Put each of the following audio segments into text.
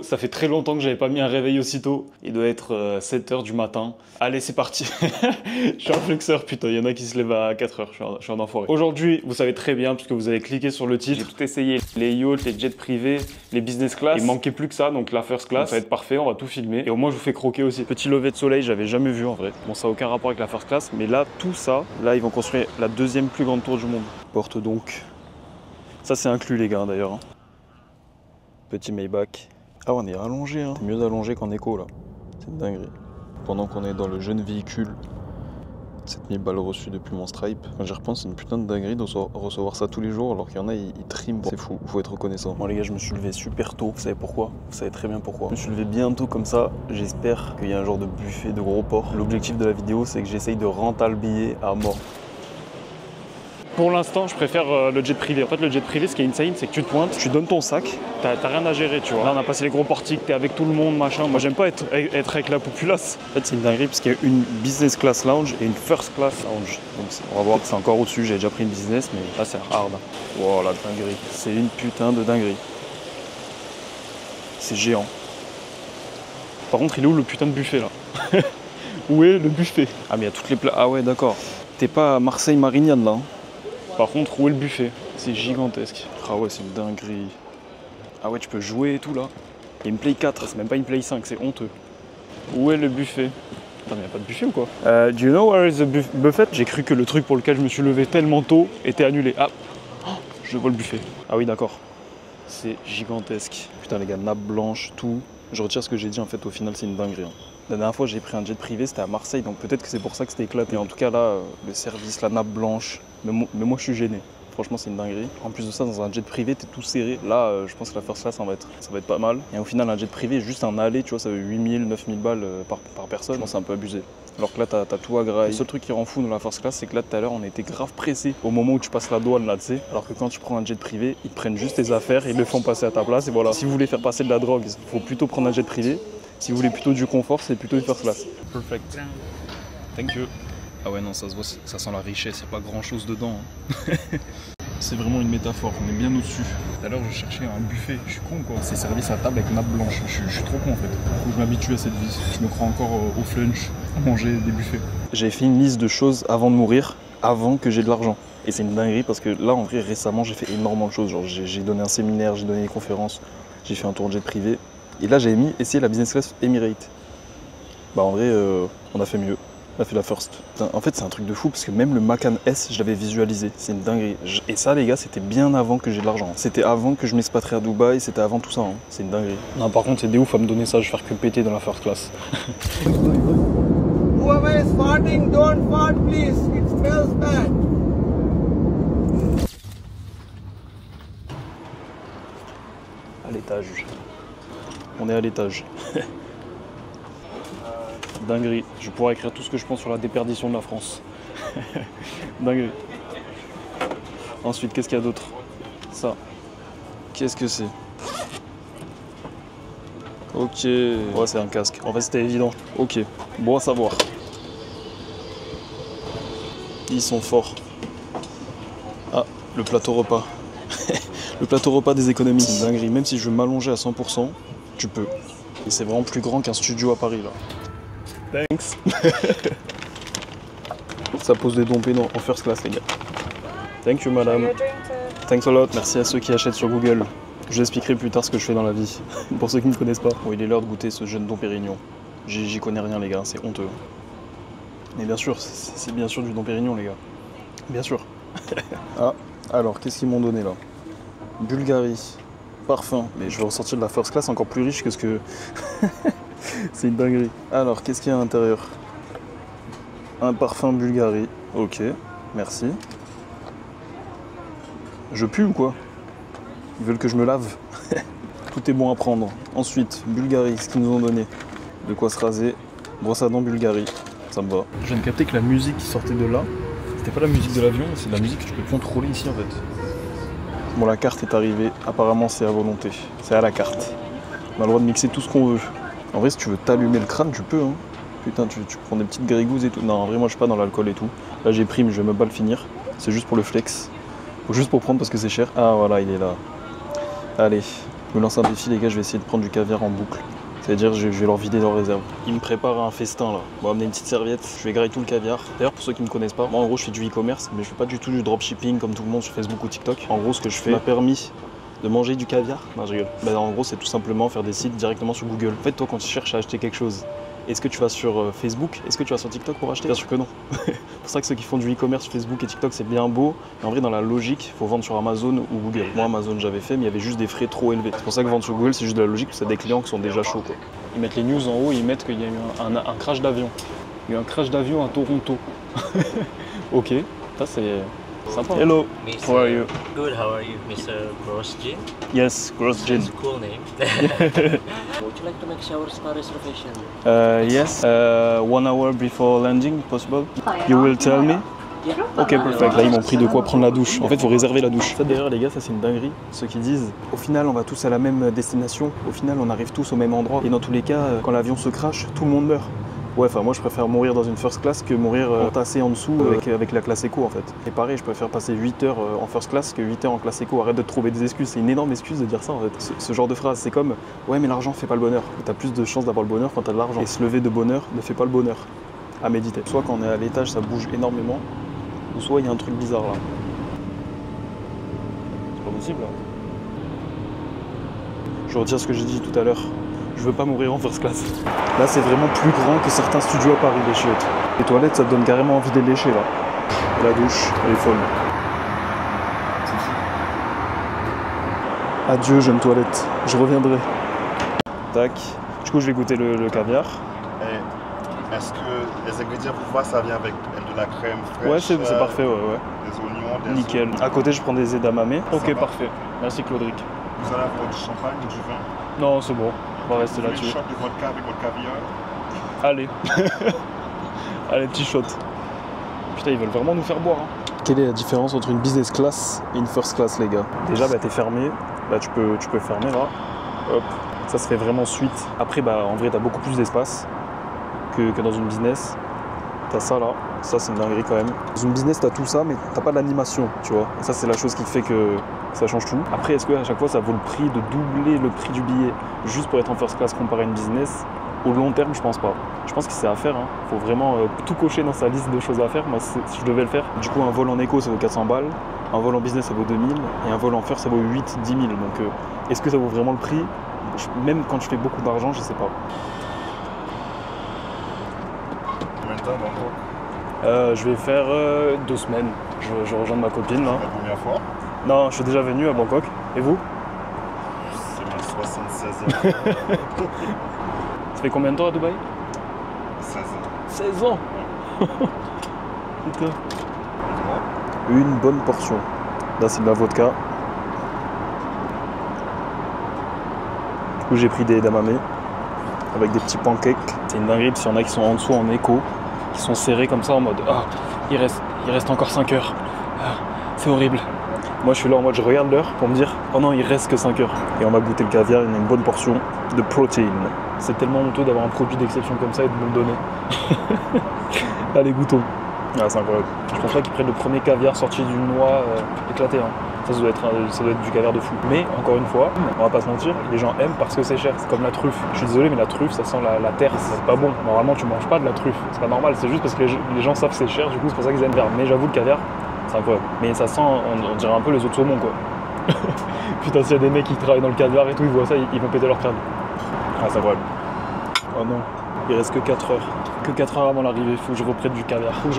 Ça fait très longtemps que j'avais pas mis un réveil aussitôt. Il doit être 7 h du matin. Allez, c'est parti. Je suis un flexeur, putain. Il y en a qui se lèvent à 4 h. Je suis un enfoiré. Aujourd'hui, vous savez très bien, puisque vous avez cliqué sur le titre, j'ai tout essayé. Les yachts, les jets privés, les business class. Il manquait plus que ça, donc la first class. Ça va être parfait, on va tout filmer. Et au moins, je vous fais croquer aussi. Petit lever de soleil, j'avais jamais vu en vrai. Bon, ça n'a aucun rapport avec la first class. Mais là, tout ça, là, ils vont construire la deuxième plus grande tour du monde. Porte donc. Ça, c'est inclus, les gars, d'ailleurs. Hein. Petit Maybach. Ah, on est allongé, hein. C'est mieux allongé qu'en éco, là. C'est une dinguerie. Pendant qu'on est dans le jeune véhicule, 7000 balles reçues depuis mon Stripe. Quand j'y repense, c'est une putain de dinguerie de recevoir ça tous les jours, alors qu'il y en a, ils triment. C'est fou, faut être reconnaissant. Bon, les gars, je me suis levé super tôt. Vous savez pourquoi? Vous savez très bien pourquoi. Je me suis levé bien tôt comme ça. J'espère qu'il y a un genre de buffet de gros porc. L'objectif de la vidéo, c'est que j'essaye de rentabiliser à mort. Pour l'instant, je préfère le jet privé. En fait, le jet privé, ce qui est insane, c'est que tu te pointes, tu donnes ton sac, t'as rien à gérer, tu vois. Là, on a passé les gros portiques, t'es avec tout le monde, machin. Moi, j'aime pas être avec la populace. En fait, c'est une dinguerie parce qu'il y a une business class lounge et une first class lounge. Donc, on va voir que c'est encore au-dessus. J'ai déjà pris une business, mais là, c'est hard. Wow, la dinguerie. C'est une putain de dinguerie. C'est géant. Par contre, il est où le putain de buffet, là? Où est le buffet? Ah, mais il y a toutes les plats. Ah ouais, d'accord. T'es pas à Marseille-Marignane, là, hein. Par contre, où est le buffet? C'est gigantesque. Ah ouais, c'est une dinguerie. Ah ouais, tu peux jouer et tout là. Il y a une Play 4, c'est même pas une Play 5, c'est honteux. Où est le buffet? Attends, mais y a pas de buffet ou quoi? Do you know where is the buffet? J'ai cru que le truc pour lequel je me suis levé tellement tôt était annulé. Ah, oh, je vois le buffet. Ah oui, d'accord. C'est gigantesque. Putain, les gars, nappe blanche, tout. Je retire ce que j'ai dit, en fait, au final, c'est une dinguerie. Hein. La dernière fois, j'ai pris un jet privé, c'était à Marseille, donc peut-être que c'est pour ça que c'était éclaté. En tout cas, là, le service, la nappe blanche, mais moi, je suis gêné. Franchement, c'est une dinguerie. En plus de ça, dans un jet privé, t'es tout serré. Là, je pense que la first class, ça va être pas mal. Et au final, un jet privé, juste un aller, tu vois, ça veut 8000, 9000 balles par personne. Je pense que c'est un peu abusé. Alors que là, t'as tout à grailler. Le seul truc qui rend fou dans la first class, c'est que là, tout à l'heure, on était grave pressé au moment où tu passes la douane, là, tu sais. Alors que quand tu prends un jet privé, ils prennent juste tes affaires, ils le font passer à ta place, et voilà. Si vous voulez faire passer de la drogue, il faut plutôt prendre un jet privé. Si vous voulez plutôt du confort, c'est plutôt une first class. Perfect. Thank you. Ah ouais, non, ça se voit, ça sent la richesse, il n'y a pas grand chose dedans. Hein. C'est vraiment une métaphore, on est bien au-dessus. Tout à l'heure, je cherchais un buffet, je suis con quoi. C'est servi à table avec nappe blanche, je suis trop con en fait. Faut que je m'habitue à cette vie. Je me crois encore au flunch, à manger des buffets. J'avais fait une liste de choses avant de mourir, avant que j'ai de l'argent. Et c'est une dinguerie parce que là, en vrai, récemment, j'ai fait énormément de choses. Genre, j'ai donné un séminaire, j'ai donné des conférences, j'ai fait un tour de jet privé. Et là, j'avais mis essayer la business class Emirates. Bah en vrai, on a fait mieux. On a fait la first. Putain, en fait, c'est un truc de fou parce que même le Macan S, je l'avais visualisé. C'est une dinguerie. Et ça, les gars, c'était bien avant que j'ai de l'argent. C'était avant que je m'expatrie à Dubaï, c'était avant tout ça. Hein. C'est une dinguerie. Non, par contre, c'est des ouf à me donner ça. Je vais faire que péter dans la first class. Whoever is farting, don't fart, please. It smells bad. À l'étage. On est à l'étage. Dinguerie. Je pourrais écrire tout ce que je pense sur la déperdition de la France. Dinguerie. Ensuite, qu'est-ce qu'il y a d'autre? Ça. Qu'est-ce que c'est? Ok. Ouais, c'est un casque. En fait, c'était évident. Ok. Bon à savoir. Ils sont forts. Ah, le plateau repas. Le plateau repas des économies. C'est une dinguerie. Même si je veux m'allonger à 100%, tu peux. Et c'est vraiment plus grand qu'un studio à Paris, là. Thanks. Ça pose des dons pénants en first class, les gars. Thank you, madame. Thanks a lot. Merci à ceux qui achètent sur Google. Je vous expliquerai plus tard ce que je fais dans la vie. Pour ceux qui ne me connaissent pas. Bon, il est l'heure de goûter ce jeune Dom Pérignon. J'y connais rien, les gars. C'est honteux. Mais bien sûr, c'est bien sûr du Dom Pérignon, les gars. Bien sûr. Ah, alors, qu'est-ce qu'ils m'ont donné, là? Bulgarie. Parfum. Mais je vais ressortir de la first class encore plus riche que ce que... C'est une dinguerie. Alors, qu'est-ce qu'il y a à l'intérieur? Un parfum Bulgarie. Ok, merci. Je pue ou quoi? Ils veulent que je me lave. Tout est bon à prendre. Ensuite, Bulgarie, ce qu'ils nous ont donné. De quoi se raser. Brosse à dents Bulgarie. Ça me va. Je viens de capter que la musique qui sortait de là, c'était pas la musique de l'avion, c'est de la musique que tu peux contrôler ici en fait. Bon, la carte est arrivée. Apparemment, c'est à volonté. C'est à la carte. On a le droit de mixer tout ce qu'on veut. En vrai, si tu veux t'allumer le crâne, tu peux. Hein. Putain, tu prends des petites grégouses et tout. Non, en vrai, moi, je suis pas dans l'alcool et tout. Là, j'ai pris, mais je vais même pas le finir. C'est juste pour le flex. Ou juste pour prendre parce que c'est cher. Ah, voilà, il est là. Allez, Je me lance un défi les gars, je vais essayer de prendre du caviar en boucle. C'est-à-dire je vais leur vider leur réserve. Ils me préparent un festin là. On va amener une petite serviette, je vais grailler tout le caviar. D'ailleurs pour ceux qui ne me connaissent pas, moi en gros je fais du e-commerce, mais je fais pas du tout du dropshipping comme tout le monde sur Facebook ou TikTok. En gros ce que je fais m'a permis de manger du caviar. Non je rigole. Bah, en gros c'est tout simplement faire des sites directement sur Google. En fait toi quand tu cherches à acheter quelque chose, est-ce que tu vas sur Facebook? Est-ce que tu vas sur TikTok pour acheter? Bien sûr que non. C'est pour ça que ceux qui font du e-commerce sur Facebook et TikTok c'est bien beau, mais en vrai dans la logique, il faut vendre sur Amazon ou Google. Moi Amazon j'avais fait, mais il y avait juste des frais trop élevés. C'est pour ça que vendre sur Google c'est juste de la logique, parce que c'est des clients qui sont déjà chauds quoi. Ils mettent les news en haut, ils mettent qu'il y a eu un crash d'avion. Il y a eu un crash d'avion à Toronto. Ok, ça c'est sympa. Hello, how are you? Good, how are you, Mr. Grosjean? Yes, Grosjean. That's a cool name. Would you like to make shower spa reservation? Yes, 1 hour before landing, possible? You will tell me? Yeah. Ok, perfect. Là, ils m'ont pris de quoi prendre la douche. En fait, il faut réserver la douche. Ça, d'ailleurs, les gars, ça, c'est une dinguerie. Ceux qui disent, au final, on va tous à la même destination. Au final, on arrive tous au même endroit. Et dans tous les cas, quand l'avion se crache, tout le monde meurt. Ouais, enfin, moi, je préfère mourir dans une first class que mourir entassé en dessous avec la classe éco, en fait. Et pareil, je préfère passer 8 heures en first class que 8 heures en classe éco. Arrête de te trouver des excuses. C'est une énorme excuse de dire ça, en fait. Ce genre de phrase, c'est comme, ouais, mais l'argent fait pas le bonheur. T'as plus de chances d'avoir le bonheur quand t'as de l'argent. Et se lever de bonheur ne fait pas le bonheur. À méditer. Soit quand on est à l'étage, ça bouge énormément. Ou soit il y a un truc bizarre là. C'est pas possible là. Je retire ce que j'ai dit tout à l'heure. Je veux pas mourir en first class. Là c'est vraiment plus grand que certains studios à Paris les chiottes. Les toilettes ça te donne carrément envie de les lécher là. Et la douche, elle est folle. Adieu jeune toilette, je reviendrai. Tac. Du coup je vais goûter le caviar. Est-ce que les ingrédients pour voir ça vient avec de la crème fraîche? Ouais c'est parfait, ouais. Des oignons, des nickel. À côté je prends des edamame. Ok parfait. Merci Claudric. Vous allez avoir du champagne ou du vin? Non c'est bon, on va rester là-dessus. Un shot de vodka avec votre caviar? Allez. Allez petit shot. Putain ils veulent vraiment nous faire boire. Hein. Quelle est la différence entre une business class et une first class les gars? Déjà bah t'es fermé, bah tu peux fermer là. Hop. Ça se fait vraiment suite. Après bah en vrai t'as beaucoup plus d'espace que dans une business. T'as ça là, ça c'est une dinguerie quand même. Dans une business t'as tout ça mais t'as pas d'animation, tu vois. Et ça c'est la chose qui fait que ça change tout. Après est-ce qu'à chaque fois ça vaut le prix de doubler le prix du billet juste pour être en first class comparé à une business? Au long terme je pense pas. Je pense que c'est à faire, hein. Faut vraiment tout cocher dans sa liste de choses à faire. Moi si je devais le faire, du coup un vol en éco ça vaut 400 balles, un vol en business ça vaut 2000 et un vol en first ça vaut 8-10 000. Donc est-ce que ça vaut vraiment le prix? Même quand je fais beaucoup d'argent je sais pas. Je vais faire 2 semaines. Je rejoins ma copine là. La première fois? Non, je suis déjà venu à Bangkok. Et vous? C'est mes 76 ans. Ça fait combien de temps à Dubaï? 16 ans. 16 ans. Putain. Une bonne portion. Là c'est de la vodka. Du coup j'ai pris des edamame avec des petits pancakes. C'est une dinguerie parce qu'il y en a qui sont en dessous en écho, qui sont serrés comme ça en mode ah il reste encore 5 heures. Ah, c'est horrible. Moi je suis là en mode je regarde l'heure pour me dire oh non il reste que 5 heures. Et on va goûter le caviar, il y a une bonne portion de protéines. C'est tellement honteux d'avoir un produit d'exception comme ça et de me le donner. Allez goûtons. Ah c'est incroyable. Je pense pas qu'ils prennent le premier caviar sorti d'une noix éclatée. Hein. Ça doit être du caviar de fou. Mais encore une fois, on va pas se mentir, les gens aiment parce que c'est cher. C'est comme la truffe. Je suis désolé mais la truffe ça sent la terre, c'est pas bon. Normalement tu manges pas de la truffe, c'est pas normal. C'est juste parce que les gens savent que c'est cher, du coup c'est pour ça qu'ils aiment faire. Mais j'avoue le caviar, c'est incroyable. Mais ça sent, on dirait un peu les autres saumons quoi. Putain s'il y a des mecs qui travaillent dans le caviar et tout, ils voient ça, ils vont péter leur crâne. Ah c'est incroyable. Oh non, il reste que 4 heures. Que 4 heures avant l'arrivée, faut que je reprenne du caviar. Faut que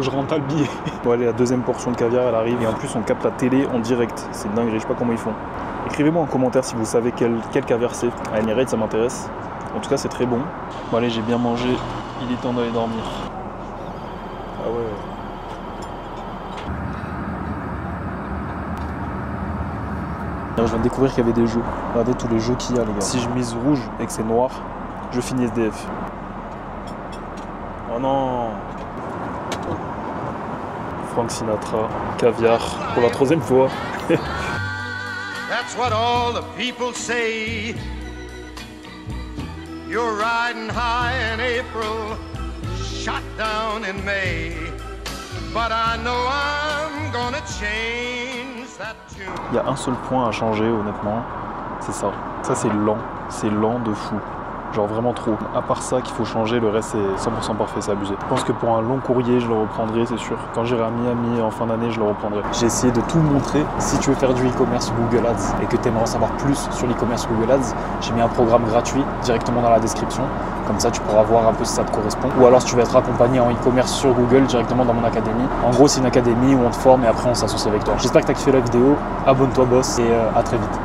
je rentale le billet. Bon allez, la deuxième portion de caviar elle arrive et en plus on capte la télé en direct. C'est dingue, je sais pas comment ils font. Écrivez-moi en commentaire si vous savez quel caviar c'est. À Emirates ça m'intéresse. En tout cas c'est très bon. Bon allez, j'ai bien mangé, il est temps d'aller dormir. Ah ouais. Je viens de découvrir qu'il y avait des jeux. Regardez tous les jeux qu'il y a les gars. Si je mise rouge et que c'est noir, je finis SDF. Oh non. Frank Sinatra, caviar, pour la 3e fois. That's what all the people say. You're riding high in April, shot down in May. But I know I'm gonna change that tune. Il y a un seul point à changer honnêtement, C'est ça. Ça, c'est lent de fou. Genre vraiment trop. À part ça qu'il faut changer, le reste c'est 100% parfait, c'est abusé. Je pense que pour un long courrier, je le reprendrai, c'est sûr. Quand j'irai à Miami en fin d'année, je le reprendrai. J'ai essayé de tout montrer. Si tu veux faire du e-commerce Google Ads et que tu aimerais en savoir plus sur l'e-commerce Google Ads, j'ai mis un programme gratuit directement dans la description. Comme ça, tu pourras voir un peu si ça te correspond. Ou alors, si tu veux être accompagné en e-commerce sur Google directement dans mon académie. En gros, c'est une académie où on te forme et après on s'associe avec toi. J'espère que tu as kiffé la vidéo. Abonne-toi, boss, et à très vite.